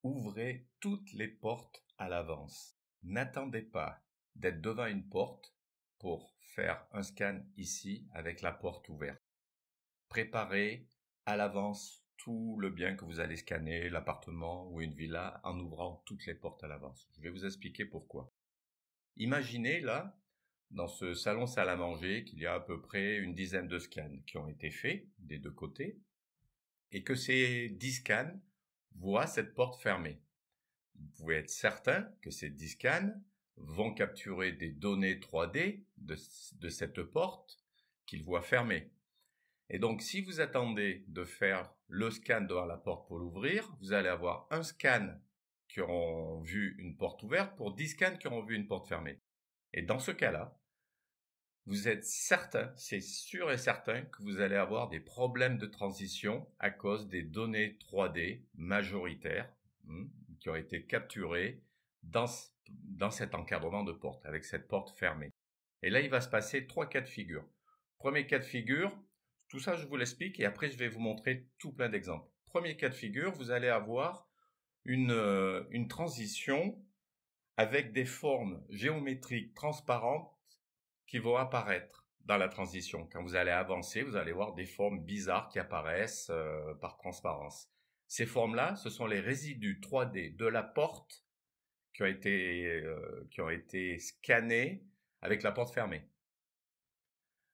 Ouvrez toutes les portes à l'avance. N'attendez pas d'être devant une porte pour faire un scan ici avec la porte ouverte. Préparez à l'avance tout le bien que vous allez scanner, l'appartement ou une villa, en ouvrant toutes les portes à l'avance. Je vais vous expliquer pourquoi. Imaginez là, dans ce salon salle à manger, qu'il y a à peu près une dizaine de scans qui ont été faits des deux côtés et que ces 10 scans voient cette porte fermée. Vous pouvez être certain que ces 10 scans vont capturer des données 3D de cette porte qu'ils voient fermée. Et donc, si vous attendez de faire le scan devant la porte pour l'ouvrir, vous allez avoir un scan qui auront vu une porte ouverte pour 10 scans qui auront vu une porte fermée. Et dans ce cas-là, vous êtes certain, c'est sûr et certain que vous allez avoir des problèmes de transition à cause des données 3D majoritaires qui ont été capturées dans cet encadrement de porte, avec cette porte fermée. Et là, il va se passer 3 cas de figure. Premier cas de figure, tout ça je vous l'explique et après je vais vous montrer tout plein d'exemples. Premier cas de figure, vous allez avoir une transition avec des formes géométriques transparentes qui vont apparaître dans la transition. Quand vous allez avancer, vous allez voir des formes bizarres qui apparaissent par transparence. Ces formes-là, ce sont les résidus 3D de la porte qui ont été scannés avec la porte fermée.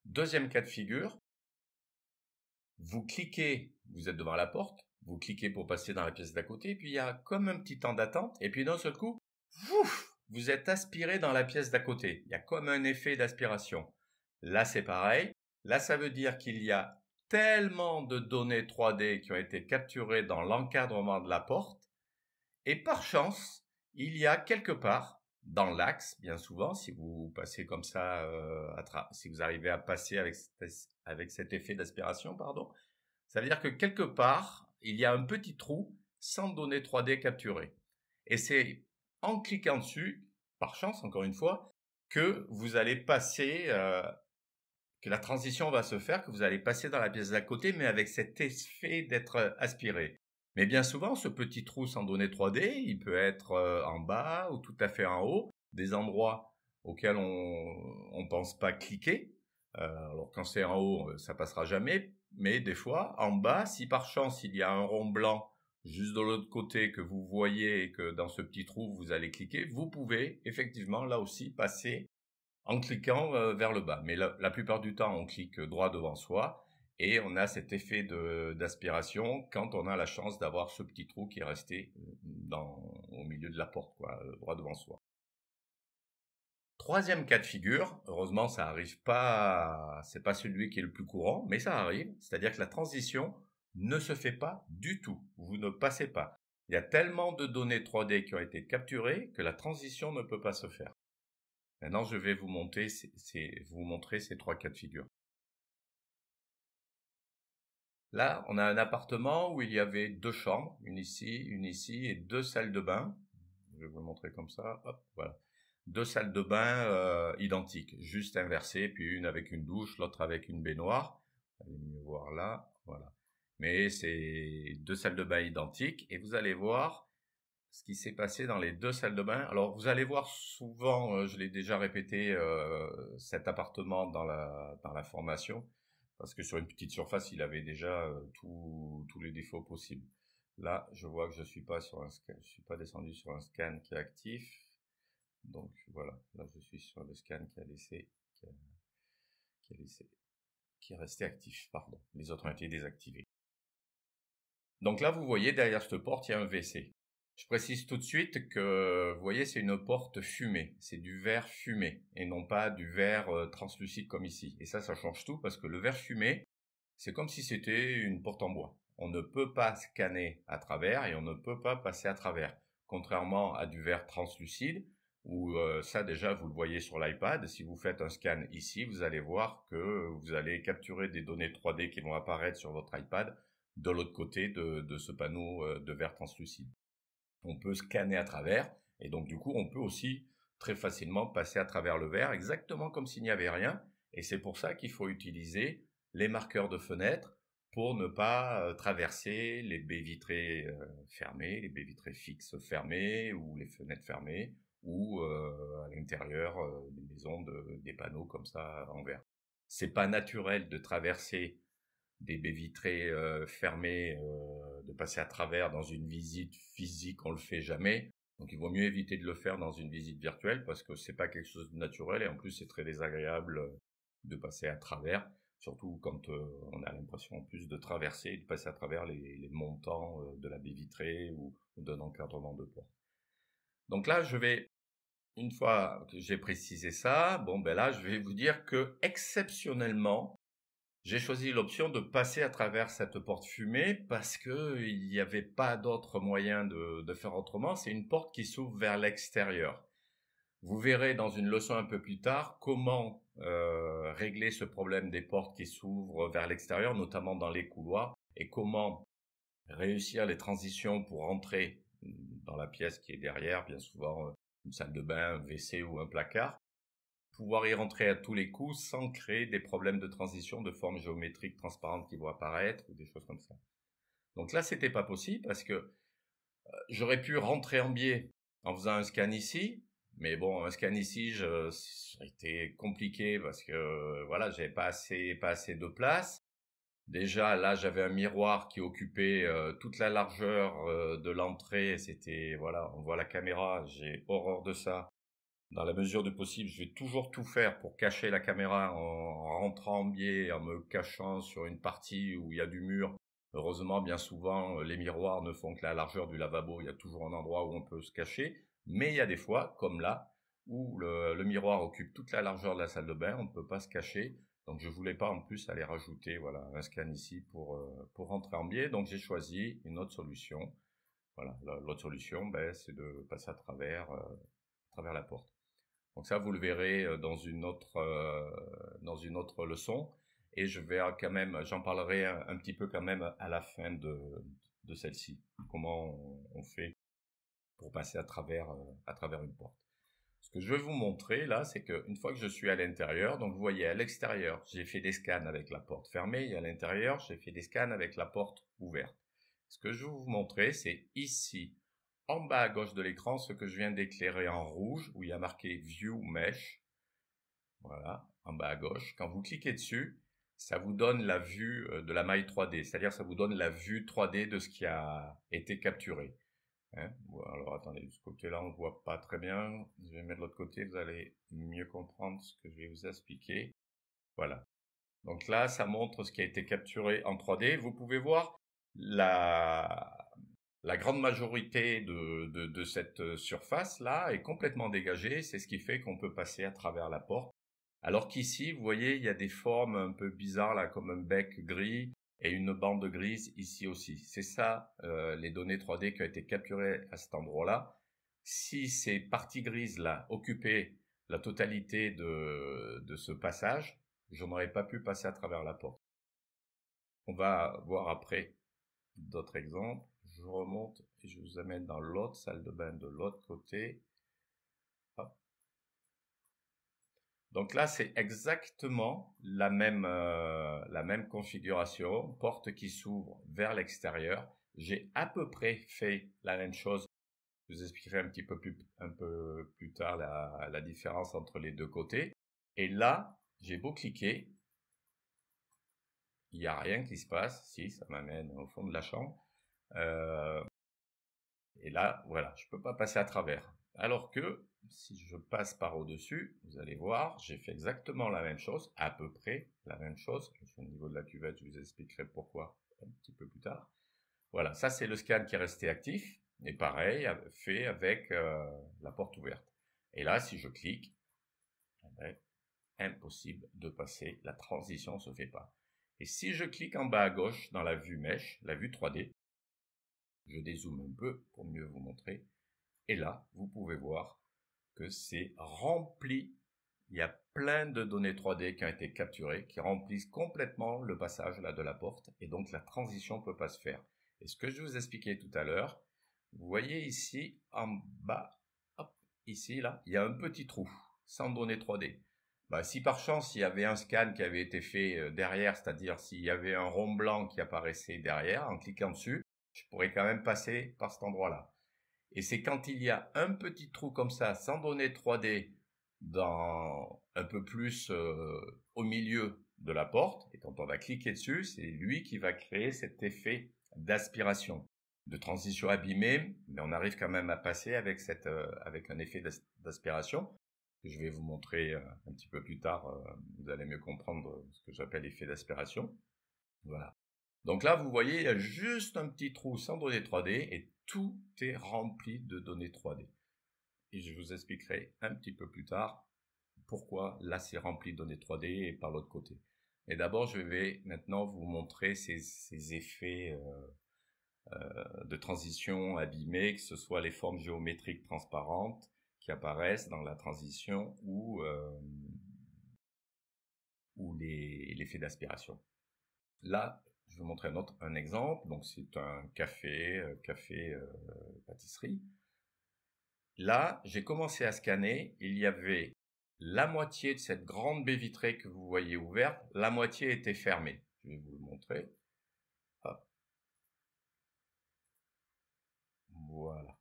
Deuxième cas de figure, vous cliquez, vous êtes devant la porte, vous cliquez pour passer dans la pièce d'à côté, puis il y a comme un petit temps d'attente, et puis d'un seul coup, vous êtes aspiré dans la pièce d'à côté. Il y a comme un effet d'aspiration. Là, c'est pareil. Là, ça veut dire qu'il y a tellement de données 3D qui ont été capturées dans l'encadrement de la porte, et par chance, il y a quelque part, dans l'axe, bien souvent, si vous passez comme ça, si vous arrivez à passer avec cet effet d'aspiration, pardon, ça veut dire que quelque part, il y a un petit trou sans données 3D capturées. Et c'est en cliquant dessus, par chance encore une fois, que vous allez passer, que la transition va se faire, que vous allez passer dans la pièce d'à côté, mais avec cet effet d'être aspiré. Mais bien souvent, ce petit trou sans données 3D, il peut être en bas ou tout à fait en haut, des endroits auxquels on ne pense pas cliquer. Alors quand c'est en haut, ça passera jamais, mais des fois, en bas, si par chance il y a un rond blanc juste de l'autre côté que vous voyez et que dans ce petit trou vous allez cliquer, vous pouvez effectivement là aussi passer en cliquant vers le bas. Mais la plupart du temps, on clique droit devant soi et on a cet effet d'aspiration quand on a la chance d'avoir ce petit trou qui est resté au milieu de la porte, droit devant soi. Troisième cas de figure, heureusement ça arrive pas, c'est pas celui qui est le plus courant, mais ça arrive, c'est-à-dire que la transition ne se fait pas du tout, vous ne passez pas. Il y a tellement de données 3D qui ont été capturées que la transition ne peut pas se faire. Maintenant, je vais vous montrer ces 3 cas de figure. Là, on a un appartement où il y avait 2 chambres, une ici et 2 salles de bain. Je vais vous le montrer comme ça, hop, voilà. 2 salles de bain identiques, juste inversées, puis une avec une douche, l'autre avec une baignoire. Vous allez mieux voir là, voilà. Mais c'est 2 salles de bain identiques, et vous allez voir ce qui s'est passé dans les 2 salles de bain. Alors, vous allez voir souvent, je l'ai déjà répété, cet appartement dans la formation, parce que sur une petite surface, il avait déjà tous les défauts possibles. Là, je vois que je suis pas descendu sur un scan qui est actif. Donc voilà, là je suis sur le scan qui est resté actif, pardon. Les autres ont été désactivés. Donc là, vous voyez, derrière cette porte, il y a un WC. Je précise tout de suite que, vous voyez, c'est une porte fumée. C'est du verre fumé et non pas du verre translucide comme ici. Et ça change tout parce que le verre fumé, c'est comme si c'était une porte en bois. On ne peut pas scanner à travers et on ne peut pas passer à travers. Contrairement à du verre translucide, où ça déjà vous le voyez sur l'iPad. Si vous faites un scan ici, vous allez voir que vous allez capturer des données 3D qui vont apparaître sur votre iPad de l'autre côté de ce panneau de verre translucide. On peut scanner à travers et donc du coup on peut aussi très facilement passer à travers le verre exactement comme s'il n'y avait rien, et c'est pour ça qu'il faut utiliser les marqueurs de fenêtre pour ne pas traverser les baies vitrées fermées, les baies vitrées fixes fermées ou les fenêtres fermées ou à l'intérieur des maisons des panneaux comme ça en verre. C'est pas naturel de traverser des baies vitrées fermées, de passer à travers dans une visite physique, on le fait jamais. Donc il vaut mieux éviter de le faire dans une visite virtuelle parce que c'est pas quelque chose de naturel et en plus c'est très désagréable de passer à travers, surtout quand on a l'impression en plus de traverser, de passer à travers les montants de la baie vitrée ou d'un encadrement de porte. Donc là, une fois que j'ai précisé ça, bon ben là, je vais vous dire que exceptionnellement, j'ai choisi l'option de passer à travers cette porte fumée parce que il n'y avait pas d'autre moyen de faire autrement. C'est une porte qui s'ouvre vers l'extérieur. Vous verrez dans une leçon un peu plus tard comment régler ce problème des portes qui s'ouvrent vers l'extérieur, notamment dans les couloirs, et comment réussir les transitions pour entrer dans la pièce qui est derrière, bien souvent une salle de bain, un WC ou un placard, pouvoir y rentrer à tous les coups sans créer des problèmes de transition de formes géométriques transparentes qui vont apparaître ou des choses comme ça. Donc là, c'était pas possible parce que j'aurais pu rentrer en biais en faisant un scan ici, mais bon, un scan ici, ça a été compliqué parce que voilà, j'avais pas assez de place. Déjà, là, j'avais un miroir qui occupait toute la largeur de l'entrée. C'était, voilà, on voit la caméra, j'ai horreur de ça. Dans la mesure du possible, je vais toujours tout faire pour cacher la caméra en rentrant en biais, en me cachant sur une partie où il y a du mur. Heureusement, bien souvent, les miroirs ne font que la largeur du lavabo. Il y a toujours un endroit où on peut se cacher. Mais il y a des fois, comme là, où le miroir occupe toute la largeur de la salle de bain, on ne peut pas se cacher. Donc je voulais pas en plus aller rajouter voilà un scan ici pour rentrer en biais. Donc j'ai choisi une autre solution. Voilà, l'autre solution, ben, c'est de passer à travers la porte. Donc ça, vous le verrez dans une autre leçon. Et je vais quand même, j'en parlerai un petit peu quand même à la fin de celle-ci. Comment on fait pour passer à travers une porte. Ce que je vais vous montrer là, c'est qu'une fois que je suis à l'intérieur, donc vous voyez à l'extérieur, j'ai fait des scans avec la porte fermée, et à l'intérieur, j'ai fait des scans avec la porte ouverte. Ce que je vais vous montrer, c'est ici, en bas à gauche de l'écran, ce que je viens d'éclairer en rouge, où il y a marqué View Mesh. Voilà, en bas à gauche. Quand vous cliquez dessus, ça vous donne la vue de la maille 3D, c'est-à-dire ça vous donne la vue 3D de ce qui a été capturé. Hein, alors attendez, de ce côté-là, on ne voit pas très bien. Je vais mettre de l'autre côté, vous allez mieux comprendre ce que je vais vous expliquer. Voilà. Donc là, ça montre ce qui a été capturé en 3D. Vous pouvez voir la grande majorité de cette surface-là est complètement dégagée. C'est ce qui fait qu'on peut passer à travers la porte. Alors qu'ici, vous voyez, il y a des formes un peu bizarres, là, comme un bec gris et une bande grise ici aussi. C'est ça, les données 3D qui ont été capturées à cet endroit-là. Si ces parties grises-là occupaient la totalité de ce passage, je n'aurais pas pu passer à travers la porte. On va voir après d'autres exemples. Je remonte et je vous amène dans l'autre salle de bain de l'autre côté. Hop. Donc là, c'est exactement la même configuration, porte qui s'ouvre vers l'extérieur. J'ai à peu près fait la même chose. Je vous expliquerai un peu plus tard la différence entre les deux côtés. Et là, j'ai beau cliquer, il n'y a rien qui se passe. Si, ça m'amène au fond de la chambre. Et là, voilà, je ne peux pas passer à travers. Alors que, si je passe par au-dessus, vous allez voir, j'ai fait exactement la même chose, à peu près la même chose. Au niveau de la cuvette, je vous expliquerai pourquoi un petit peu plus tard. Voilà, ça c'est le scan qui est resté actif, et pareil, fait avec la porte ouverte. Et là, si je clique, impossible de passer, la transition ne se fait pas. Et si je clique en bas à gauche dans la vue mesh, la vue 3D, je dézoome un peu pour mieux vous montrer. Et là, vous pouvez voir que c'est rempli. Il y a plein de données 3D qui ont été capturées, qui remplissent complètement le passage là de la porte. Et donc, la transition ne peut pas se faire. Et ce que je vous expliquais tout à l'heure, vous voyez ici, en bas, hop, ici, là, il y a un petit trou, sans données 3D. Si par chance il y avait un scan qui avait été fait derrière, c'est-à-dire s'il y avait un rond blanc qui apparaissait derrière, en cliquant dessus, je pourrais quand même passer par cet endroit-là. Et c'est quand il y a un petit trou comme ça, sans donner 3D, dans un peu plus au milieu de la porte, et quand on va cliquer dessus, c'est lui qui va créer cet effet d'aspiration, de transition abîmée, mais on arrive quand même à passer avec avec un effet d'aspiration. Je vais vous montrer un petit peu plus tard, vous allez mieux comprendre ce que j'appelle l'effet d'aspiration. Voilà. Donc là, vous voyez, il y a juste un petit trou sans données 3D et tout est rempli de données 3D. Et je vous expliquerai un petit peu plus tard pourquoi là c'est rempli de données 3D et par l'autre côté. Et d'abord, je vais maintenant vous montrer ces effets de transition abîmés, que ce soit les formes géométriques transparentes qui apparaissent dans la transition ou l'effet d'aspiration. Là, je vais vous montrer un exemple. Donc, c'est un café, pâtisserie. Là, j'ai commencé à scanner. Il y avait la moitié de cette grande baie vitrée que vous voyez ouverte. La moitié était fermée. Je vais vous le montrer. Hop. Voilà.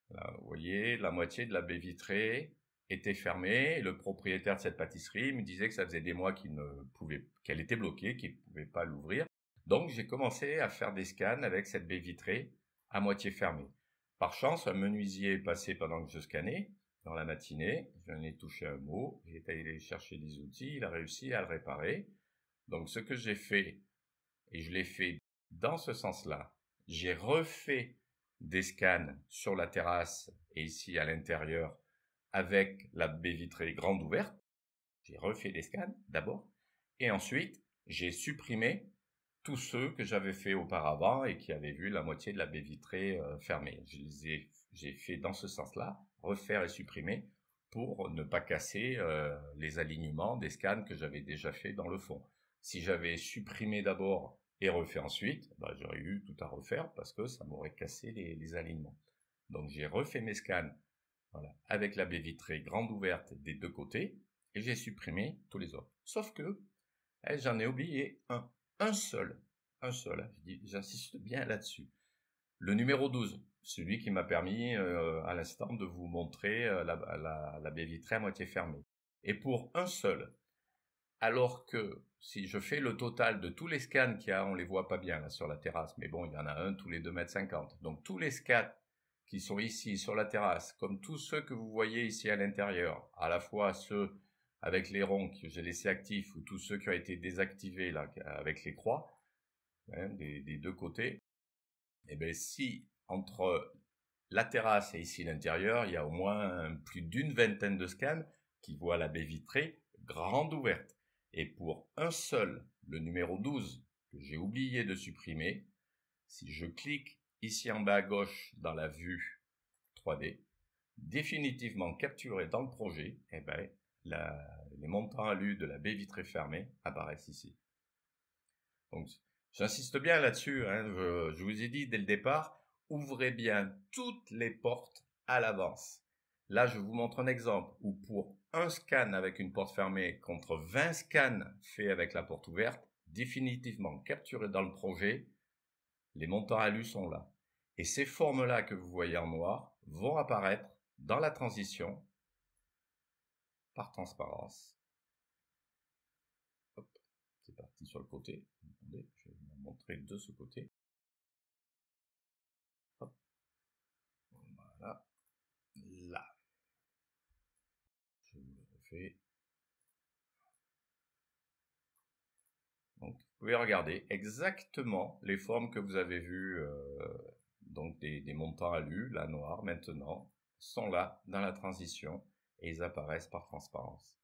Là, vous voyez, la moitié de la baie vitrée était fermée. Et le propriétaire de cette pâtisserie me disait que ça faisait des mois qu'elle était bloquée, qu'il ne pouvait pas l'ouvrir. Donc, j'ai commencé à faire des scans avec cette baie vitrée à moitié fermée. Par chance, un menuisier est passé pendant que je scannais, dans la matinée. J'en ai touché un mot. Il est allé chercher des outils. Il a réussi à le réparer. Donc, ce que j'ai fait, et je l'ai fait dans ce sens-là, j'ai refait des scans sur la terrasse et ici à l'intérieur avec la baie vitrée grande ouverte. J'ai refait des scans d'abord et ensuite j'ai supprimé tous ceux que j'avais fait auparavant et qui avaient vu la moitié de la baie vitrée fermée. J'ai fait dans ce sens-là, refaire et supprimer pour ne pas casser les alignements des scans que j'avais déjà fait dans le fond. Si j'avais supprimé d'abord et refait ensuite, j'aurais eu tout à refaire parce que ça m'aurait cassé les alignements. Donc j'ai refait mes scans avec la baie vitrée grande ouverte des deux côtés et j'ai supprimé tous les autres. Sauf que j'en ai oublié un seul, j'insiste bien là-dessus. Le numéro 12, celui qui m'a permis à l'instant de vous montrer la baie vitrée à moitié fermée. Et pour un seul, alors que si je fais le total de tous les scans qu'il y a, on les voit pas bien là sur la terrasse, mais bon, il y en a un tous les 2,50 m. Donc tous les scans qui sont ici sur la terrasse, comme tous ceux que vous voyez ici à l'intérieur, à la fois ceux avec les ronds que j'ai laissés actifs ou tous ceux qui ont été désactivés là avec les croix des deux côtés, et bien si entre la terrasse et ici l'intérieur, il y a au moins plus d'une vingtaine de scans qui voient la baie vitrée grande ouverte. Et pour un seul, le numéro 12, que j'ai oublié de supprimer, si je clique ici en bas à gauche dans la vue 3D, définitivement capturé dans le projet, eh ben, les montants ALU de la baie vitrée fermée apparaissent ici. Donc, j'insiste bien là-dessus, je vous ai dit dès le départ, ouvrez bien toutes les portes à l'avance. Là, je vous montre un exemple où pour un scan avec une porte fermée contre 20 scans faits avec la porte ouverte, définitivement capturés dans le projet, les montants ALU sont là. Et ces formes-là que vous voyez en noir vont apparaître dans la transition par transparence. Hop, c'est parti sur le côté. Attendez, je vais vous montrer de ce côté. Hop. Voilà. Là. Je vous le refais. Donc, vous pouvez regarder exactement les formes que vous avez vues, donc des montants ALU, là noir maintenant, sont là dans la transition et ils apparaissent par transparence.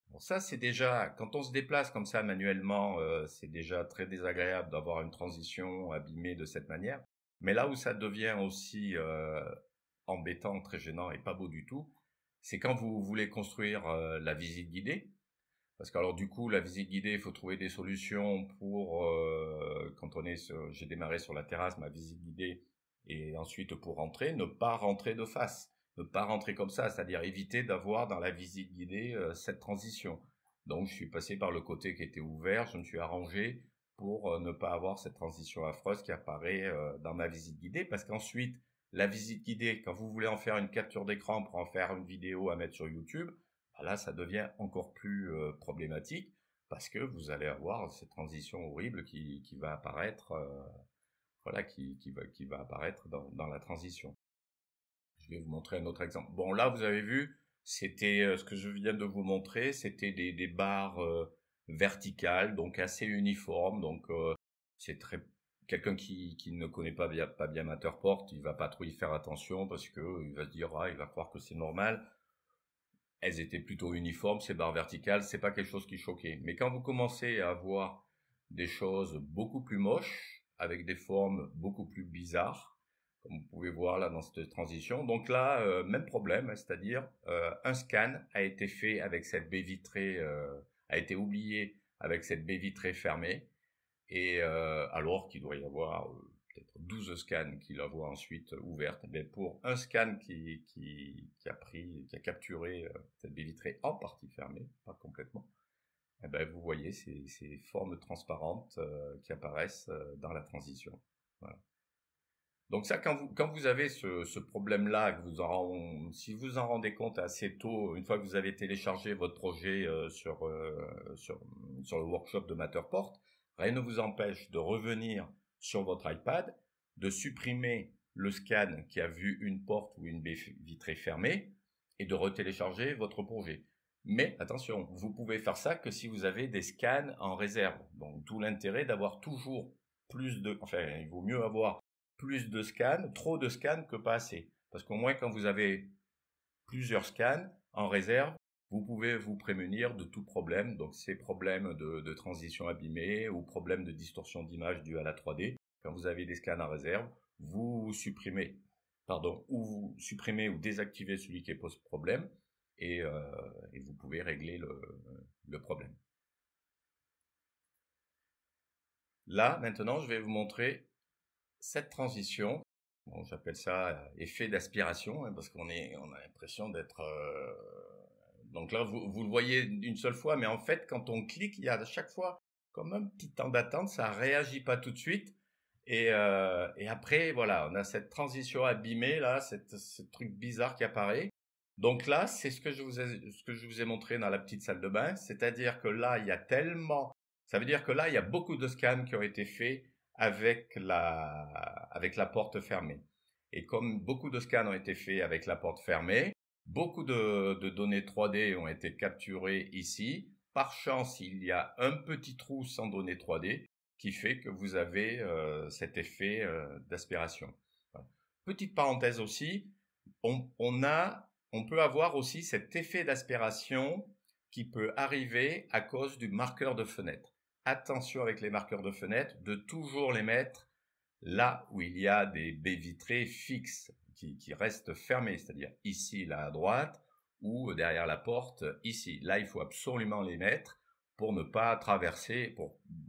Bon, ça c'est déjà, quand on se déplace comme ça manuellement, c'est déjà très désagréable d'avoir une transition abîmée de cette manière. Mais là où ça devient aussi embêtant, très gênant et pas beau du tout, c'est quand vous voulez construire la visite guidée. Parce que alors du coup, la visite guidée, il faut trouver des solutions pour quand j'ai démarré sur la terrasse ma visite guidée et ensuite pour rentrer, ne pas rentrer de face. ne pas rentrer comme ça, c'est-à-dire éviter d'avoir dans la visite guidée cette transition. Donc je suis passé par le côté qui était ouvert, je me suis arrangé pour ne pas avoir cette transition affreuse qui apparaît dans ma visite guidée, parce qu'ensuite, la visite guidée, quand vous voulez en faire une capture d'écran pour en faire une vidéo à mettre sur YouTube, là, ça devient encore plus problématique, parce que vous allez avoir cette transition horrible qui va apparaître, voilà, qui va apparaître dans la transition. Je vais vous montrer un autre exemple. Bon, là, vous avez vu, c'était ce que je viens de vous montrer, c'était des barres verticales, donc assez uniformes. Donc, c'est très quelqu'un qui ne connaît pas bien Matterport, il va pas trop y faire attention parce que il va se dire il va croire que c'est normal. Elles étaient plutôt uniformes, ces barres verticales, c'est pas quelque chose qui choquait. Mais quand vous commencez à avoir des choses beaucoup plus moches, avec des formes beaucoup plus bizarres, comme vous pouvez voir là dans cette transition. Donc là, même problème, c'est-à-dire un scan a été fait avec cette baie vitrée, a été oublié avec cette baie vitrée fermée, et alors qu'il doit y avoir peut-être 12 scans qui la voient ensuite ouverte, mais pour un scan qui a capturé cette baie vitrée en partie fermée, pas complètement, eh ben, vous voyez ces formes transparentes qui apparaissent dans la transition. Voilà. Donc ça, quand vous avez ce problème-là, si vous en rendez compte assez tôt, une fois que vous avez téléchargé votre projet sur le workshop de Matterport, rien ne vous empêche de revenir sur votre iPad, de supprimer le scan qui a vu une porte ou une baie vitrée fermée et de retélécharger votre projet. Mais attention, vous pouvez faire ça que si vous avez des scans en réserve. Donc tout l'intérêt d'avoir toujours il vaut mieux avoir plus de scans, trop de scans que pas assez. Parce qu'au moins, quand vous avez plusieurs scans en réserve, vous pouvez vous prémunir de tout problème. Donc, ces problèmes de transition abîmée ou problèmes de distorsion d'image due à la 3D. Quand vous avez des scans en réserve, vous supprimez ou désactivez celui qui pose problème et vous pouvez régler le problème. Là, maintenant, je vais vous montrer cette transition. Bon, j'appelle ça effet d'aspiration, parce qu'on a l'impression d'être... Donc là, vous le voyez une seule fois, mais en fait, quand on clique, il y a à chaque fois comme un petit temps d'attente, ça réagit pas tout de suite. Et après, voilà, on a cette transition abîmée, là, ce truc bizarre qui apparaît. Donc là, c'est ce que je vous ai montré dans la petite salle de bain, c'est-à-dire que là, ça veut dire que là, il y a beaucoup de scans qui ont été faits avec la porte fermée. Et comme beaucoup de scans ont été faits avec la porte fermée, beaucoup de données 3D ont été capturées ici. Par chance, il y a un petit trou sans données 3D qui fait que vous avez cet effet d'aspiration. Voilà. Petite parenthèse aussi, on peut avoir aussi cet effet d'aspiration qui peut arriver à cause du marqueur de fenêtre. Attention avec les marqueurs de fenêtre, de toujours les mettre là où il y a des baies vitrées fixes qui restent fermées, c'est-à-dire ici, là à droite, ou derrière la porte, ici. Là, il faut absolument les mettre pour ne pas traverser,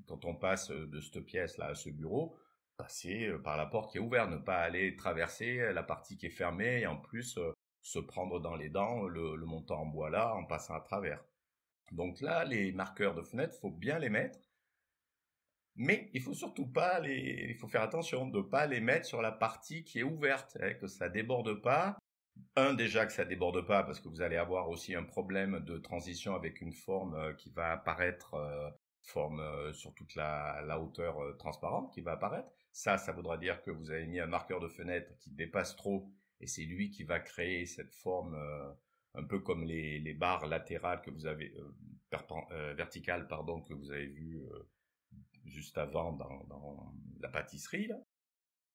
quand on passe de cette pièce-là à ce bureau, passer par la porte qui est ouverte, ne pas aller traverser la partie qui est fermée et en plus se prendre dans les dents le montant en bois là en passant à travers. Donc là, les marqueurs de fenêtre, faut bien les mettre. Mais il faut surtout pas il faut faire attention de ne pas les mettre sur la partie qui est ouverte, que ça déborde pas. Déjà que ça déborde pas parce que vous allez avoir aussi un problème de transition avec une forme qui va apparaître, forme sur toute la hauteur transparente qui va apparaître. Ça voudra dire que vous avez mis un marqueur de fenêtre qui dépasse trop et c'est lui qui va créer cette forme un peu comme les barres latérales que vous avez verticales pardon que vous avez vu juste avant dans la pâtisserie là.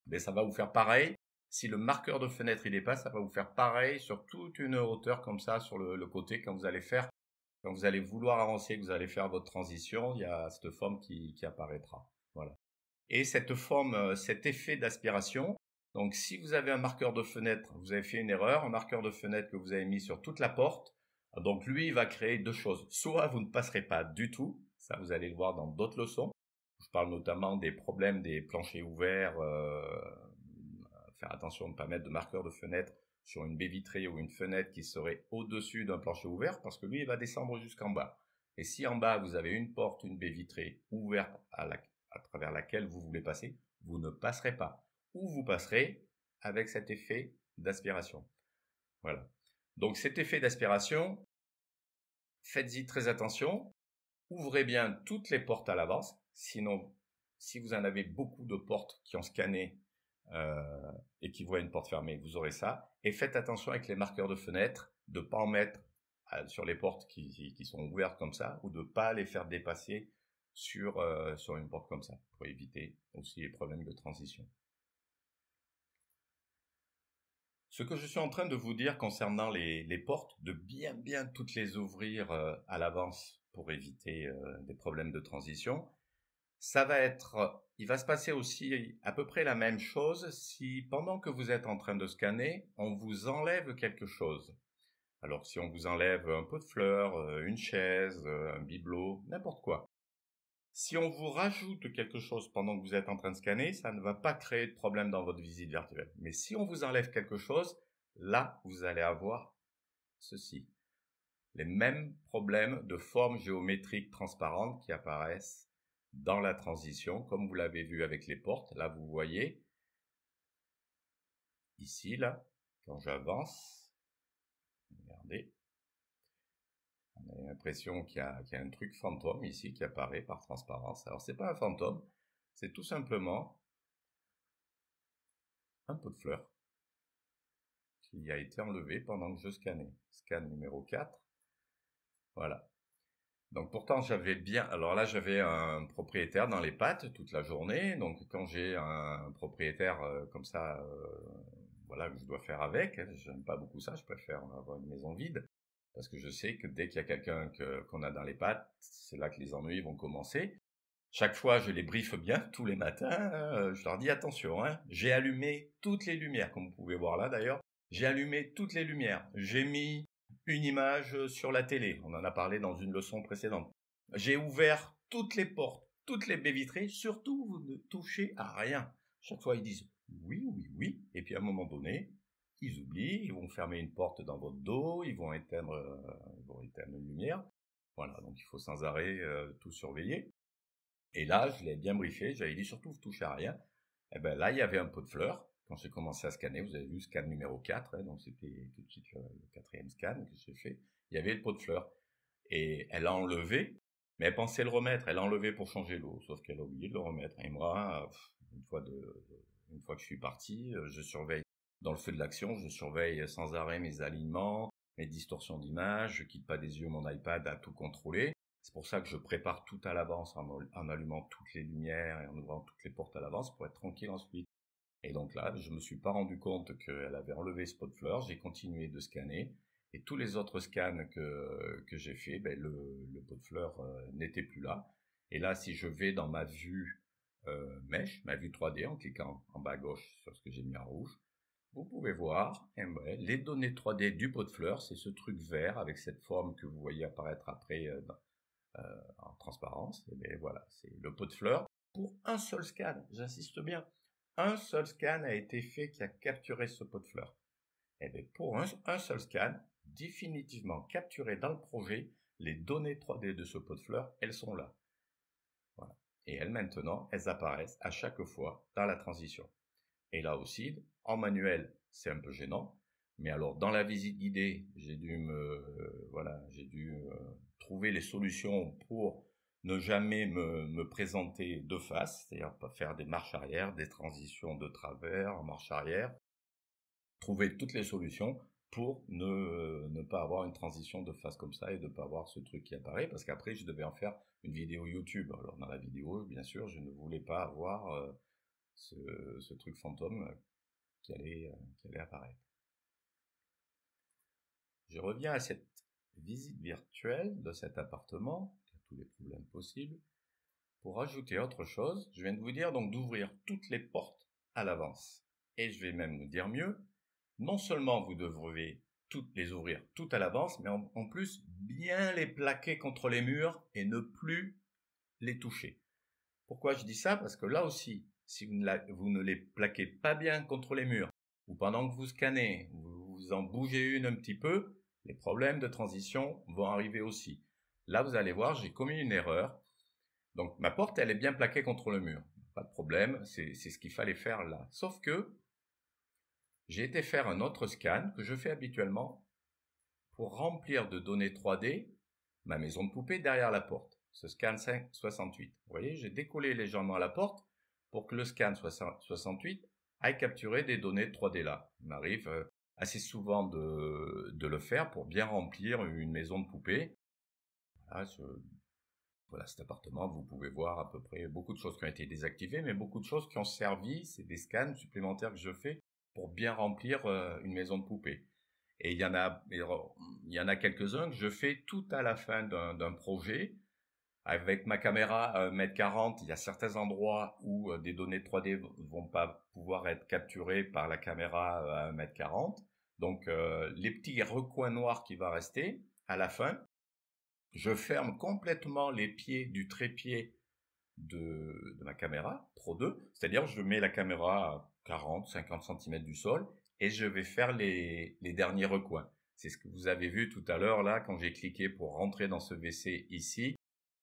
Mais ça va vous faire pareil. Si le marqueur de fenêtre il dépasse, ça va vous faire pareil sur toute une hauteur comme ça sur le côté quand vous allez vouloir avancer, que vous allez faire votre transition, il y a cette forme qui apparaîtra. Voilà. Et cette forme, cet effet d'aspiration, donc si vous avez un marqueur de fenêtre, vous avez fait une erreur, un marqueur de fenêtre que vous avez mis sur toute la porte, donc lui il va créer deux choses. Soit vous ne passerez pas du tout, ça vous allez le voir dans d'autres leçons. Je parle notamment des problèmes des planchers ouverts, faire attention de ne pas mettre de marqueur de fenêtre sur une baie vitrée ou une fenêtre qui serait au-dessus d'un plancher ouvert, parce que lui, il va descendre jusqu'en bas. Et si en bas, vous avez une porte, une baie vitrée ouverte à travers laquelle vous voulez passer, vous ne passerez pas. Ou vous passerez avec cet effet d'aspiration. Voilà. Donc cet effet d'aspiration, faites-y très attention. Ouvrez bien toutes les portes à l'avance. Sinon, si vous en avez beaucoup de portes qui ont scanné et qui voient une porte fermée, vous aurez ça. Et faites attention avec les marqueurs de fenêtre, de ne pas en mettre sur les portes qui sont ouvertes comme ça, ou de ne pas les faire dépasser sur une porte comme ça, pour éviter aussi les problèmes de transition. Ce que je suis en train de vous dire concernant les portes, de bien toutes les ouvrir à l'avance pour éviter des problèmes de transition, il va se passer aussi à peu près la même chose si pendant que vous êtes en train de scanner, on vous enlève quelque chose. Alors si on vous enlève un pot de fleurs, une chaise, un bibelot, n'importe quoi. Si on vous rajoute quelque chose pendant que vous êtes en train de scanner, ça ne va pas créer de problème dans votre visite virtuelle. Mais si on vous enlève quelque chose, là, vous allez avoir ceci. Les mêmes problèmes de forme géométrique transparente qui apparaissent dans la transition, comme vous l'avez vu avec les portes. Là, vous voyez, ici, là, quand j'avance, regardez, on a l'impression qu'il y a un truc fantôme ici qui apparaît par transparence. Alors, c'est pas un fantôme, c'est tout simplement un pot de fleurs qui a été enlevé pendant que je scannais. Scan numéro 4. Voilà. Donc pourtant alors là j'avais un propriétaire dans les pattes toute la journée, donc quand j'ai un propriétaire comme ça, voilà, que je dois faire avec, j'aime pas beaucoup ça, je préfère avoir une maison vide, parce que je sais que dès qu'il y a quelqu'un qu'on a dans les pattes, c'est là que les ennuis vont commencer. Chaque fois je les briefe bien, tous les matins, je leur dis attention, hein, j'ai allumé toutes les lumières, comme vous pouvez voir là d'ailleurs, j'ai allumé toutes les lumières, j'ai mis une image sur la télé, on en a parlé dans une leçon précédente. J'ai ouvert toutes les portes, toutes les baies vitrées, surtout vous ne touchez à rien. Chaque fois ils disent oui, et puis à un moment donné, ils oublient, ils vont fermer une porte dans votre dos, ils vont éteindre une lumière. Voilà, donc il faut sans arrêt tout surveiller. Et là, je l'ai bien briefé, j'avais dit surtout vous touchez à rien. Et ben là, il y avait un pot de fleurs. Quand j'ai commencé à scanner, vous avez vu scan numéro 4, hein, donc c'était tout de suite le 4e scan que j'ai fait. Il y avait le pot de fleurs. Et elle a enlevé, mais elle pensait le remettre. Elle a enlevé pour changer l'eau, sauf qu'elle a oublié de le remettre. Et moi, une fois que je suis parti, je surveille. Dans le feu de l'action, je surveille sans arrêt mes alignements, mes distorsions d'image, je quitte pas des yeux mon iPad à tout contrôler. C'est pour ça que je prépare tout à l'avance en allumant toutes les lumières et en ouvrant toutes les portes à l'avance pour être tranquille ensuite. Et donc là, je me suis pas rendu compte qu'elle avait enlevé ce pot de fleurs, j'ai continué de scanner, et tous les autres scans que j'ai fait, ben le pot de fleurs n'était plus là. Et là, si je vais dans ma vue mèche, ma vue 3D, en cliquant en bas à gauche sur ce que j'ai mis en rouge, vous pouvez voir ben, les données 3D du pot de fleurs, c'est ce truc vert avec cette forme que vous voyez apparaître après en transparence. Et bien voilà, c'est le pot de fleurs pour un seul scan, j'insiste bien. Un seul scan a été fait qui a capturé ce pot de fleurs. Et bien pour un seul scan, définitivement capturé dans le projet, les données 3D de ce pot de fleurs, elles sont là. Voilà. Et elles maintenant, elles apparaissent à chaque fois dans la transition. Et là aussi, en manuel, c'est un peu gênant. Mais alors, dans la visite guidée, j'ai dû trouver les solutions pour ne jamais me présenter de face, c'est-à-dire pas faire des marches arrière, des transitions de travers en marche arrière. Trouver toutes les solutions pour ne pas avoir une transition de face comme ça et de ne pas avoir ce truc qui apparaît, parce qu'après, je devais en faire une vidéo YouTube. Alors, dans la vidéo, bien sûr, je ne voulais pas avoir ce truc fantôme qui allait apparaître. Je reviens à cette visite virtuelle de cet appartement, qui a tous les problèmes possibles. Pour ajouter autre chose, je viens de vous dire donc d'ouvrir toutes les portes à l'avance. Et je vais même vous dire mieux, non seulement vous devrez toutes les ouvrir toutes à l'avance, mais en plus bien les plaquer contre les murs et ne plus les toucher. Pourquoi je dis ça? Parce que là aussi, si vous ne les plaquez pas bien contre les murs, ou pendant que vous scannez, vous vous en bougez une un petit peu, les problèmes de transition vont arriver aussi. Là, vous allez voir, j'ai commis une erreur. Donc, ma porte, elle est bien plaquée contre le mur. Pas de problème, c'est ce qu'il fallait faire là. Sauf que j'ai été faire un autre scan que je fais habituellement pour remplir de données 3D ma maison de poupée derrière la porte. Ce scan 568. Vous voyez, j'ai décollé légèrement la porte pour que le scan 68 aille capturer des données 3D là. Il m'arrive assez souvent de le faire pour bien remplir une maison de poupée. Voilà, cet appartement, vous pouvez voir à peu près beaucoup de choses qui ont été désactivées, mais beaucoup de choses qui ont servi, c'est des scans supplémentaires que je fais pour bien remplir une maison de poupée. Et il y en a quelques-uns que je fais tout à la fin d'un projet. Avec ma caméra à 1,40 m, il y a certains endroits où des données 3D vont pas pouvoir être capturées par la caméra à 1,40 m. Donc les petits recoins noirs qui vont rester, à la fin, je ferme complètement les pieds du trépied de ma caméra Pro 2, c'est-à-dire je mets la caméra à 40-50 cm du sol et je vais faire les derniers recoins. C'est ce que vous avez vu tout à l'heure là quand j'ai cliqué pour rentrer dans ce WC ici.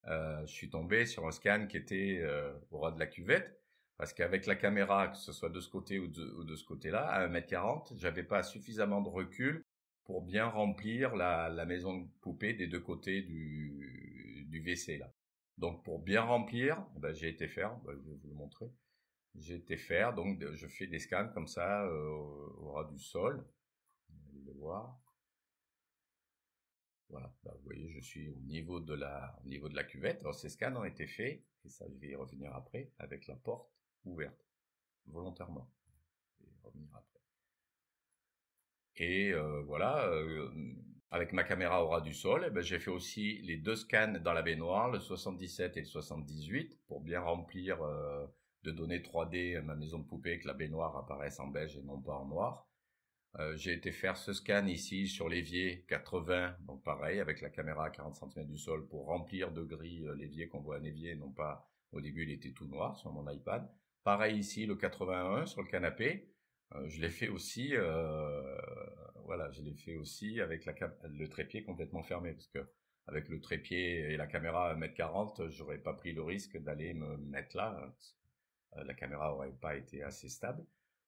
Je suis tombé sur un scan qui était au ras de la cuvette parce qu'avec la caméra, que ce soit de ce côté ou de ce côté-là, à 1,40 m, j'avais pas suffisamment de recul pour bien remplir la maison de poupée des deux côtés du WC là. Donc pour bien remplir, j'ai été faire, je vais vous le montrer. J'ai été faire, donc je fais des scans comme ça au ras du sol. Vous allez le voir. Voilà, vous voyez, je suis au niveau de la cuvette. Alors ces scans ont été faits, et ça je vais y revenir après, avec la porte ouverte, volontairement. Je vais y revenir après. Et voilà, avec ma caméra au ras du sol, j'ai fait aussi les deux scans dans la baignoire, le 77 et le 78, pour bien remplir de données 3D ma maison de poupée, que la baignoire apparaisse en beige et non pas en noir. J'ai été faire ce scan ici sur l'évier 80, donc pareil, avec la caméra à 40 cm du sol pour remplir de gris l'évier qu'on voit un évier, non pas, au début il était tout noir sur mon iPad. Pareil ici, le 81 sur le canapé. Je l'ai fait aussi, voilà, je l'ai fait aussi avec le trépied complètement fermé, parce que avec le trépied et la caméra à 1,40 m, j'aurais pas pris le risque d'aller me mettre là. La caméra aurait pas été assez stable.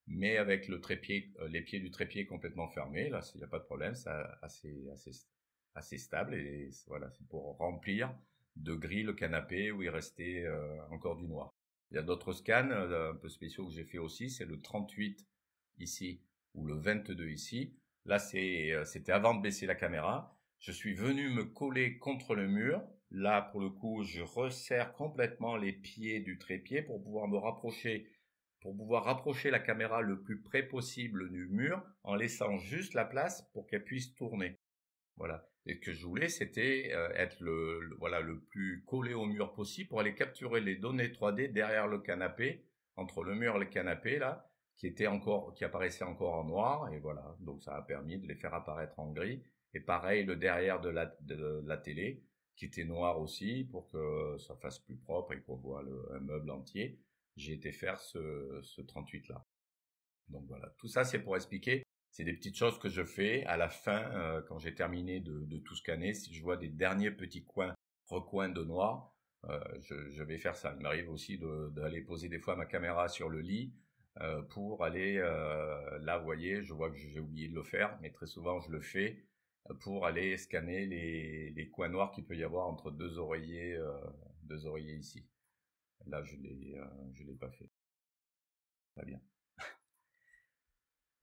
Mais avec le trépied, les pieds du trépied complètement fermés, là, il n'y a pas de problème, c'est assez stable. Et voilà, c'est pour remplir de gris le canapé où il restait encore du noir. Il y a d'autres scans un peu spéciaux que j'ai fait aussi, c'est le 38 ici ou le 22 ici. Là, c'était avant de baisser la caméra. Je suis venu me coller contre le mur. Là, pour le coup, je resserre complètement les pieds du trépied pour pouvoir rapprocher la caméra le plus près possible du mur en laissant juste la place pour qu'elle puisse tourner. Voilà. Et ce que je voulais, c'était être le plus collé au mur possible pour aller capturer les données 3D derrière le canapé, entre le mur et le canapé là, qui apparaissait encore en noir. Et voilà. Donc ça a permis de les faire apparaître en gris. Et pareil, le derrière de la télé, qui était noir aussi, pour que ça fasse plus propre et qu'on voit un meuble entier. J'ai été faire ce 38 là. Donc voilà. Tout ça, c'est pour expliquer. C'est des petites choses que je fais à la fin, quand j'ai terminé de tout scanner. Si je vois des derniers petits recoins de noir, je vais faire ça. Il m'arrive aussi d'aller poser des fois ma caméra sur le lit pour aller, là vous voyez, je vois que j'ai oublié de le faire, mais très souvent je le fais pour aller scanner les coins noirs qu'il peut y avoir entre deux oreillers ici. Là je l'ai pas fait. Très bien.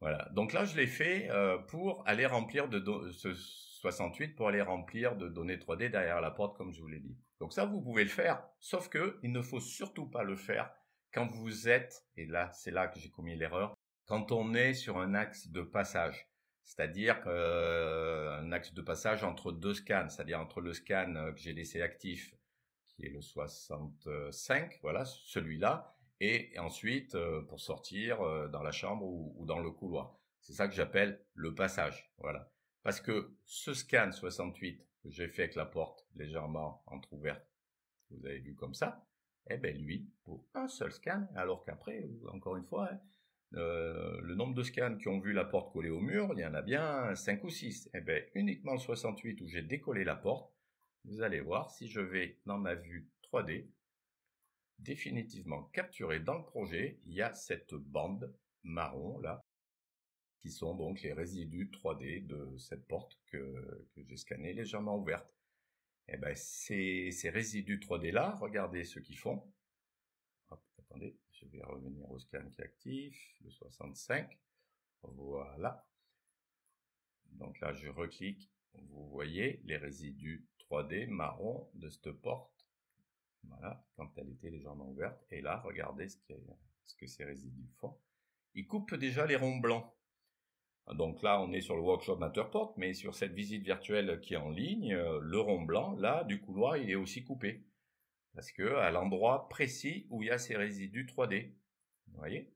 Voilà. Donc là, je l'ai fait pour aller remplir ce 68 pour aller remplir de données 3D derrière la porte, comme je vous l'ai dit. Donc ça, vous pouvez le faire, sauf que il ne faut surtout pas le faire quand vous êtes, et là, c'est là que j'ai commis l'erreur, quand on est sur un axe de passage. C'est-à-dire un axe de passage entre deux scans, c'est-à-dire entre le scan que j'ai laissé actif, qui est le 65, voilà, celui-là, et ensuite pour sortir dans la chambre ou dans le couloir. C'est ça que j'appelle le passage, voilà. Parce que ce scan 68 que j'ai fait avec la porte légèrement entrouverte, vous avez vu comme ça, eh ben lui, pour un seul scan, alors qu'après, encore une fois, hein, le nombre de scans qui ont vu la porte collée au mur, il y en a bien 5 ou 6. Eh bien, uniquement le 68 où j'ai décollé la porte, vous allez voir, si je vais dans ma vue 3D, définitivement capturé dans le projet, il y a cette bande marron là, qui sont donc les résidus 3D de cette porte que j'ai scannée légèrement ouverte. Et bien ces résidus 3D là, regardez ce qu'ils font. Hop, attendez, je vais revenir au scan qui est actif, le 65. Voilà. Donc là, je reclique. Vous voyez les résidus 3D marron de cette porte. Voilà, quand elle était légèrement ouverte. Et là, regardez ce que ces résidus font. Ils coupent déjà les ronds blancs. Donc là, on est sur le workshop Matterport, mais sur cette visite virtuelle qui est en ligne, le rond blanc, là, du couloir, il est aussi coupé. Parce que à l'endroit précis où il y a ces résidus 3D. Vous voyez?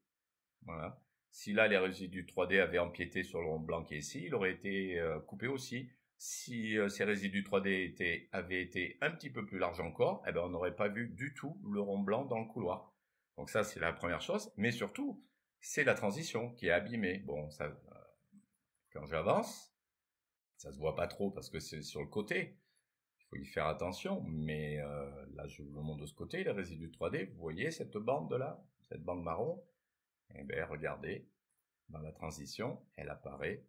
Voilà. Si là, les résidus 3D avaient empiété sur le rond blanc qui est ici, il aurait été coupé aussi. Si ces résidus 3D avaient été un petit peu plus larges encore, eh ben, on n'aurait pas vu du tout le rond blanc dans le couloir. Donc ça, c'est la première chose. Mais surtout, c'est la transition qui est abîmée. Bon, ça, quand j'avance, ça se voit pas trop parce que c'est sur le côté. Il faut y faire attention. Mais là, je vous le montre de ce côté, les résidus 3D. Vous voyez cette bande là, cette bande marron? Eh bien, regardez, dans la transition, elle apparaît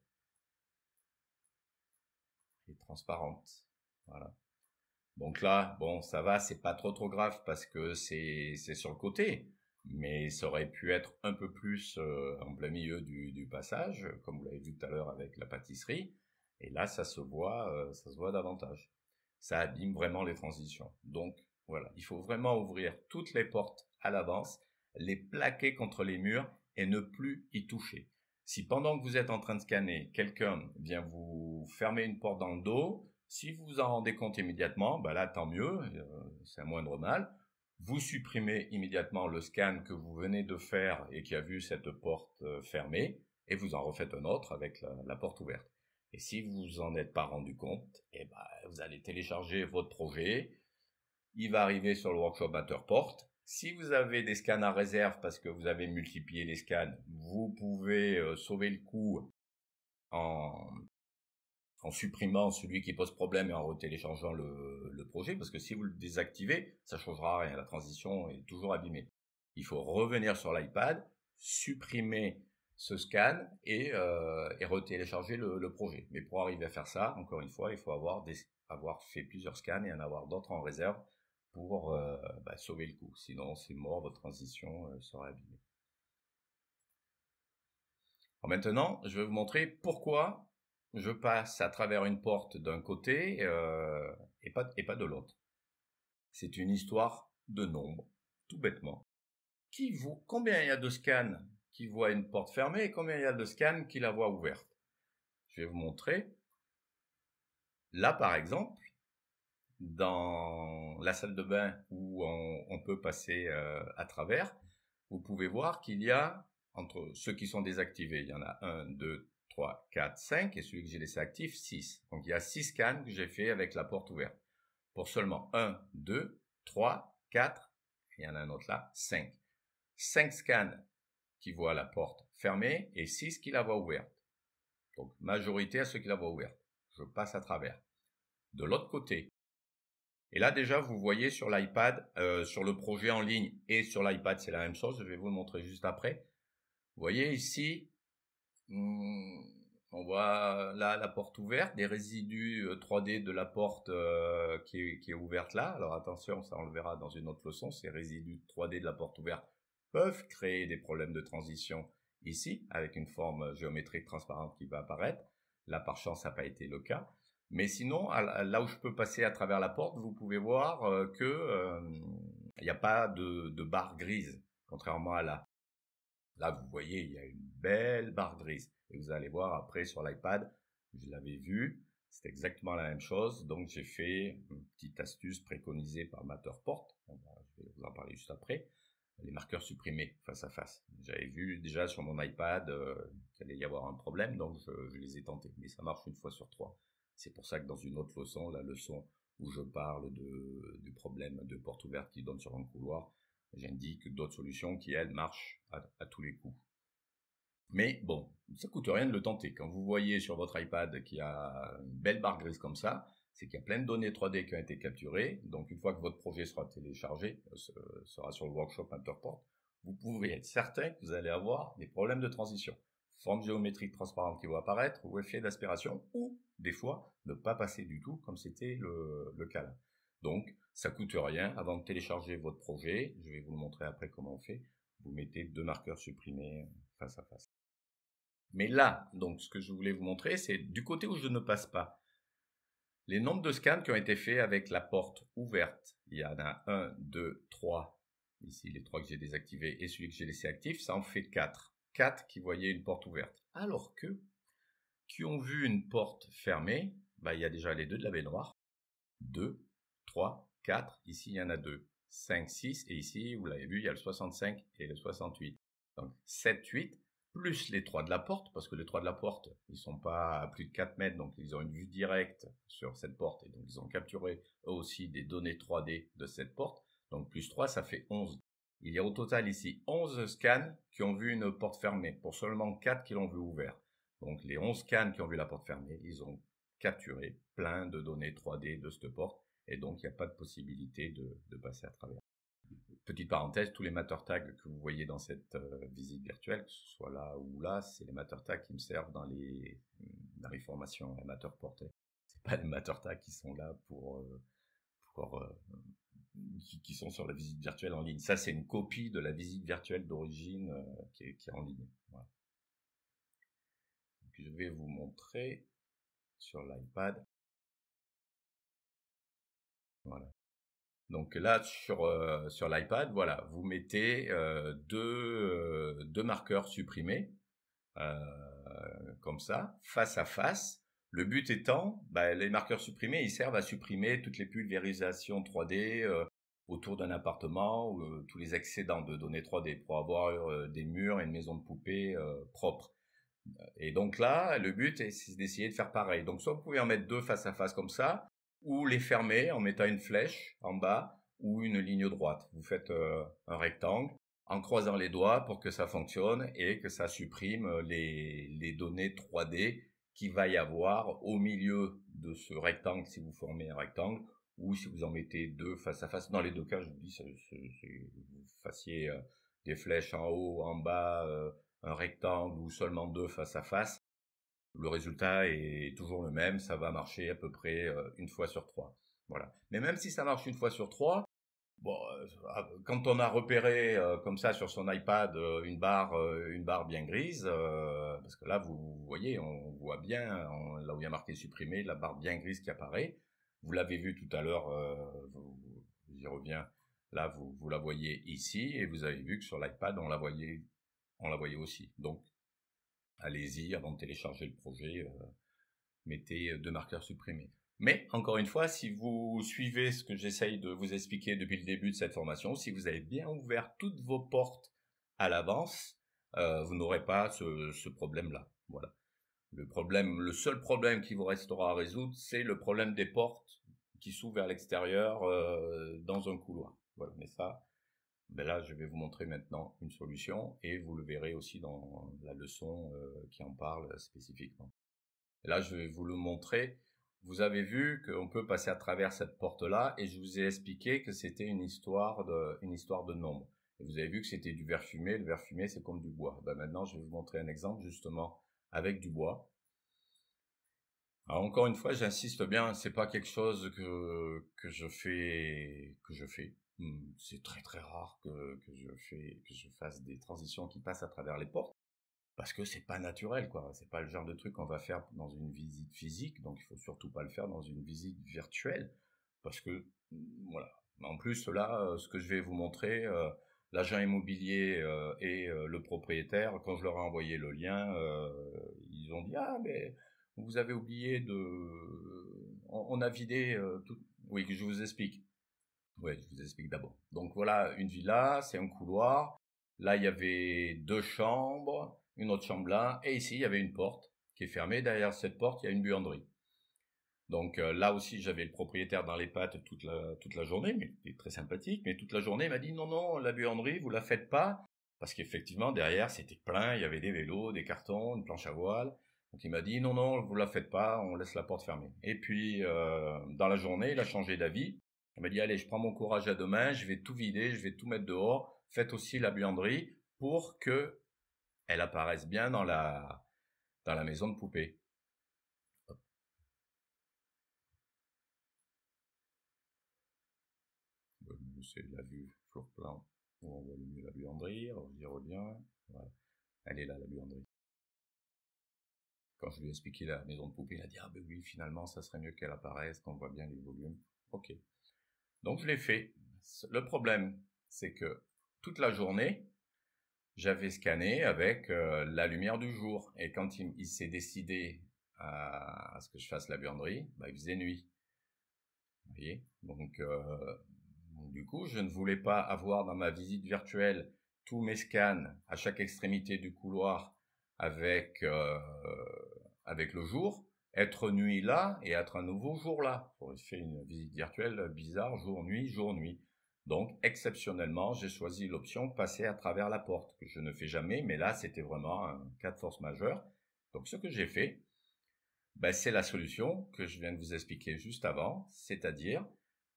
et transparente. Voilà. Donc là, bon, ça va, c'est pas trop grave parce que c'est sur le côté, mais ça aurait pu être un peu plus en plein milieu du passage, comme vous l'avez vu tout à l'heure avec la pâtisserie. Et là, ça se voit davantage. Ça abîme vraiment les transitions. Donc voilà, il faut vraiment ouvrir toutes les portes à l'avance, les plaquer contre les murs et ne plus y toucher. Si pendant que vous êtes en train de scanner, quelqu'un vient vous fermer une porte dans le dos, si vous vous en rendez compte immédiatement, ben là tant mieux, c'est un moindre mal. Vous supprimez immédiatement le scan que vous venez de faire et qui a vu cette porte fermée, et vous en refaites un autre avec la porte ouverte. Et si vous vous en êtes pas rendu compte, eh ben, vous allez télécharger votre projet. Il va arriver sur le workshop Matterport. Si vous avez des scans à réserve parce que vous avez multiplié les scans, vous pouvez sauver le coup en supprimant celui qui pose problème et en retéléchargeant le projet, parce que si vous le désactivez, ça changera rien, la transition est toujours abîmée. Il faut revenir sur l'iPad, supprimer ce scan et retélécharger le projet. Mais pour arriver à faire ça, encore une fois, il faut avoir fait plusieurs scans et en avoir d'autres en réserve pour sauver le coup. Sinon, c'est mort, votre transition sera abîmée. Alors maintenant, je vais vous montrer pourquoi je passe à travers une porte d'un côté et pas de l'autre. C'est une histoire de nombre, tout bêtement. Combien il y a de scans qui voient une porte fermée et combien il y a de scans qui la voient ouverte? Je vais vous montrer. Là, par exemple, dans la salle de bain où on peut passer à travers, vous pouvez voir qu'il y a, entre ceux qui sont désactivés, il y en a 1, 2, 3, 4, 5, et celui que j'ai laissé actif, 6. Donc il y a 6 scans que j'ai fait avec la porte ouverte. Pour seulement 1, 2, 3, 4, il y en a un autre là, 5. 5 scans qui voient la porte fermée et 6 qui la voient ouverte. Donc majorité à ceux qui la voient ouverte. Je passe à travers. De l'autre côté, et là déjà vous voyez sur l'iPad, sur le projet en ligne et sur l'iPad c'est la même chose, je vais vous le montrer juste après. Vous voyez ici, on voit là la porte ouverte, des résidus 3D de la porte qui est ouverte là. Alors attention, ça on le verra dans une autre leçon, ces résidus 3D de la porte ouverte peuvent créer des problèmes de transition ici, avec une forme géométrique transparente qui va apparaître. Là par chance ça n'a pas été le cas. Mais sinon, là où je peux passer à travers la porte, vous pouvez voir que il n'y a pas de barre grise, contrairement à là. Là, vous voyez, il y a une belle barre grise. Et vous allez voir après sur l'iPad, je l'avais vu, c'est exactement la même chose. Donc, j'ai fait une petite astuce préconisée par Matterport. Je vais vous en parler juste après. Les marqueurs supprimés face à face. J'avais vu déjà sur mon iPad qu'il allait y avoir un problème, donc je les ai tentés. Mais ça marche une fois sur 3. C'est pour ça que dans une autre leçon, la leçon où je parle du problème de porte ouverte qui donne sur un couloir, j'indique d'autres solutions qui, elles, marchent à tous les coups. Mais bon, ça coûte rien de le tenter. Quand vous voyez sur votre iPad qu'il y a une belle barre grise comme ça, c'est qu'il y a plein de données 3D qui ont été capturées. Donc une fois que votre projet sera téléchargé, sera sur le workshop Matterport, vous pouvez être certain que vous allez avoir des problèmes de transition. Forme géométrique transparente qui va apparaître, ou effet d'aspiration, ou des fois ne pas passer du tout, comme c'était le cas là. Donc ça coûte rien. Avant de télécharger votre projet, je vais vous le montrer après comment on fait, vous mettez 2 marqueurs supprimés face à face. Mais là, donc, ce que je voulais vous montrer, c'est du côté où je ne passe pas. Les nombres de scans qui ont été faits avec la porte ouverte, il y en a 1, 2, 3, ici les 3 que j'ai désactivés et celui que j'ai laissé actif, ça en fait 4. 4 qui voyaient une porte ouverte. Alors que, qui ont vu une porte fermée, il y a déjà les 2 de la baignoire. 2, 3, 4, ici il y en a 2. 5, 6, et ici, vous l'avez vu, il y a le 65 et le 68. Donc 7, 8, plus les 3 de la porte, parce que les 3 de la porte, ils sont pas à plus de 4 mètres, donc ils ont une vue directe sur cette porte, et donc ils ont capturé eux aussi des données 3D de cette porte. Donc plus 3, ça fait 11. Il y a au total ici 11 scans qui ont vu une porte fermée, pour seulement 4 qui l'ont vu ouvert. Donc les 11 scans qui ont vu la porte fermée, ils ont capturé plein de données 3D de cette porte, et donc il n'y a pas de possibilité de passer à travers. Petite parenthèse, tous les Matter tags que vous voyez dans cette visite virtuelle, que ce soit là ou là, c'est les Matter tags qui me servent dans les formations Matter portées. C'est pas les Matter tags qui sont là qui sont sur la visite virtuelle en ligne. Ça, c'est une copie de la visite virtuelle d'origine qui est en ligne. Voilà. Donc, je vais vous montrer sur l'iPad. Voilà. Donc là, sur l'iPad, voilà, vous mettez deux marqueurs supprimés, comme ça, face à face. Le but étant, les marqueurs supprimés, ils servent à supprimer toutes les pulvérisations 3D autour d'un appartement ou tous les excédents de données 3D pour avoir des murs et une maison de poupée propre. Et donc là, le but, c'est d'essayer de faire pareil. Donc soit vous pouvez en mettre 2 face à face comme ça, ou les fermer en mettant une flèche en bas ou une ligne droite. Vous faites un rectangle en croisant les doigts pour que ça fonctionne et que ça supprime les données 3D qu'il va y avoir au milieu de ce rectangle si vous formez un rectangle, ou si vous en mettez 2 face à face. Dans les 2 cas, je vous dis, vous fassiez des flèches en haut, en bas, un rectangle ou seulement 2 face à face, le résultat est toujours le même, ça va marcher à peu près une fois sur 3. Voilà. Mais même si ça marche une fois sur 3, bon, quand on a repéré comme ça sur son iPad une barre bien grise, parce que là vous voyez, on voit bien là où il y a marqué supprimer, la barre bien grise qui apparaît. Vous l'avez vu tout à l'heure, j'y reviens. Là vous la voyez ici et vous avez vu que sur l'iPad on la voyait aussi. Donc allez-y, avant de télécharger le projet, mettez 2 marqueurs supprimés. Mais, encore une fois, si vous suivez ce que j'essaye de vous expliquer depuis le début de cette formation, si vous avez bien ouvert toutes vos portes à l'avance, vous n'aurez pas ce problème-là. Voilà. Le seul problème qui vous restera à résoudre, c'est le problème des portes qui s'ouvrent vers l'extérieur dans un couloir. Voilà. Mais ça, là, je vais vous montrer maintenant une solution et vous le verrez aussi dans la leçon qui en parle spécifiquement. Et là, je vais vous le montrer. Vous avez vu qu'on peut passer à travers cette porte-là et je vous ai expliqué que c'était une histoire de nombres. Et vous avez vu que c'était du verre fumé. Le verre fumé, c'est comme du bois. Maintenant, je vais vous montrer un exemple justement avec du bois. Alors encore une fois, j'insiste bien, c'est pas quelque chose que je fais. C'est très très rare que je fasse des transitions qui passent à travers les portes. Parce que c'est pas naturel, quoi. C'est pas le genre de truc qu'on va faire dans une visite physique, donc il faut surtout pas le faire dans une visite virtuelle. Parce que, voilà. En plus, là, ce que je vais vous montrer, l'agent immobilier et le propriétaire, quand je leur ai envoyé le lien, ils ont dit, ah, mais vous avez oublié on a vidé tout. Oui, que je vous explique. Oui, je vous explique d'abord. Donc voilà, une villa, c'est un couloir. Là, il y avait 2 chambres, une autre chambre là, et ici, il y avait une porte qui est fermée. Derrière cette porte, il y a une buanderie. Donc là aussi, j'avais le propriétaire dans les pattes toute la journée, mais il était très sympathique. Mais toute la journée, il m'a dit non, non, la buanderie, vous la faites pas, parce qu'effectivement, derrière, c'était plein, il y avait des vélos, des cartons, une planche à voile. Donc il m'a dit, non, non, vous la faites pas, on laisse la porte fermée. Et puis, dans la journée, il a changé d'avis. Il m'a dit, allez, je prends mon courage à deux mains, je vais tout vider, je vais tout mettre dehors, faites aussi la buanderie pour que elle apparaisse bien dans la maison de poupée. C'est la vue floor plan où on voit le mieux la buanderie, alors je reviens, voilà. Elle est là, la buanderie. Quand je lui ai expliqué la maison de poupée, il a dit, ah ben oui, finalement, ça serait mieux qu'elle apparaisse, qu'on voit bien les volumes. Ok. Donc je l'ai fait. Le problème, c'est que toute la journée, j'avais scanné avec la lumière du jour. Et quand il s'est décidé à ce que je fasse la buanderie, bah, il faisait nuit. Vous voyez? Donc, du coup, je ne voulais pas avoir dans ma visite virtuelle tous mes scans à chaque extrémité du couloir avec le jour, être nuit là et être un nouveau jour là. J'aurais fait une visite virtuelle bizarre, jour-nuit, jour-nuit. Donc, exceptionnellement, j'ai choisi l'option passer à travers la porte, que je ne fais jamais, mais là, c'était vraiment un cas de force majeure. Donc, ce que j'ai fait, ben, c'est la solution que je viens de vous expliquer juste avant, c'est-à-dire,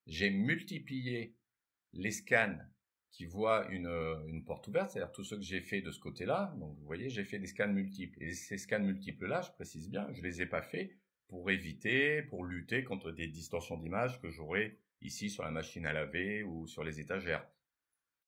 j'ai multiplié les scans qui voient une porte ouverte, c'est-à-dire tous ceux que j'ai fait de ce côté-là. Donc, vous voyez, j'ai fait des scans multiples. Et ces scans multiples-là, je précise bien, je les ai pas faits pour éviter, pour lutter contre des distorsions d'image que j'aurais ici sur la machine à laver ou sur les étagères.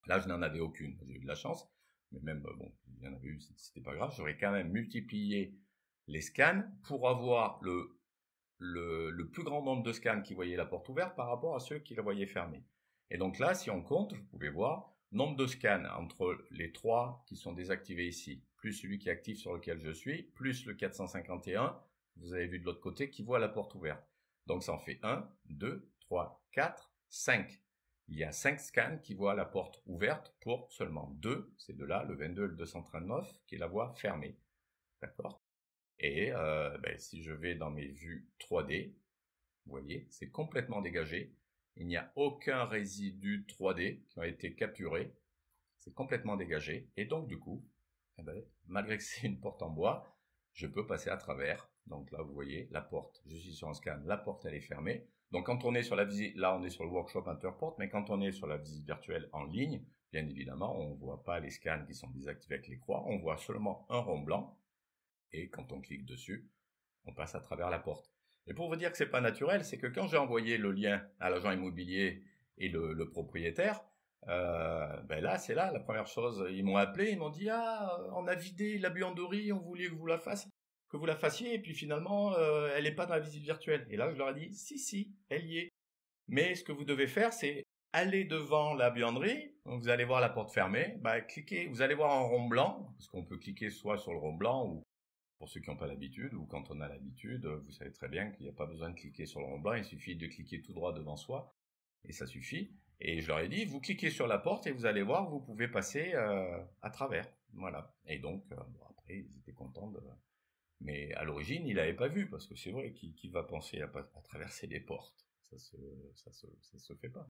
Là, je n'en avais aucune. J'ai eu de la chance. Mais même, bon, il y en avait eu, c'était pas grave. J'aurais quand même multiplié les scans pour avoir le plus grand nombre de scans qui voyaient la porte ouverte par rapport à ceux qui la voyaient fermée. Et donc là, si on compte, vous pouvez voir, nombre de scans entre les trois qui sont désactivés ici, plus celui qui est actif sur lequel je suis, plus le 451, vous avez vu de l'autre côté, qui voit la porte ouverte. Donc ça en fait 1, 2, 3, 4, 5. Il y a 5 scans qui voient la porte ouverte pour seulement 2, ces deux-là, le 22 et le 239, qui la voient fermée. D'accord? Et ben, si je vais dans mes vues 3D, vous voyez, c'est complètement dégagé. Il n'y a aucun résidu 3D qui a été capturé. C'est complètement dégagé. Et donc, du coup, eh ben, malgré que c'est une porte en bois, je peux passer à travers. Donc là, vous voyez, la porte, je suis sur un scan, la porte, elle est fermée. Donc quand on est sur la visite, là, on est sur le workshop Interport, mais quand on est sur la visite virtuelle en ligne, bien évidemment, on ne voit pas les scans qui sont désactivés avec les croix. On voit seulement un rond blanc. Et quand on clique dessus, on passe à travers la porte. Et pour vous dire que c'est pas naturel, c'est que quand j'ai envoyé le lien à l'agent immobilier et le propriétaire, ben là, c'est là la première chose. Ils m'ont appelé, ils m'ont dit, ah, on a vidé la buanderie, on voulait que vous la fassiez, et puis finalement, elle n'est pas dans la visite virtuelle. Et là, je leur ai dit, si, elle y est. Mais ce que vous devez faire, c'est aller devant la buanderie, donc vous allez voir la porte fermée, bah, cliquez, vous allez voir un rond blanc, parce qu'on peut cliquer soit sur le rond blanc ou pour ceux qui n'ont pas l'habitude, ou quand on a l'habitude, vous savez très bien qu'il n'y a pas besoin de cliquer sur le rond blanc, il suffit de cliquer tout droit devant soi, et ça suffit. Et je leur ai dit, vous cliquez sur la porte et vous allez voir, vous pouvez passer à travers. Voilà. Et donc, bon, après, ils étaient contents de... Mais à l'origine, il n'avait pas vu, parce que c'est vrai, qui va penser à traverser les portes? Ça se fait pas.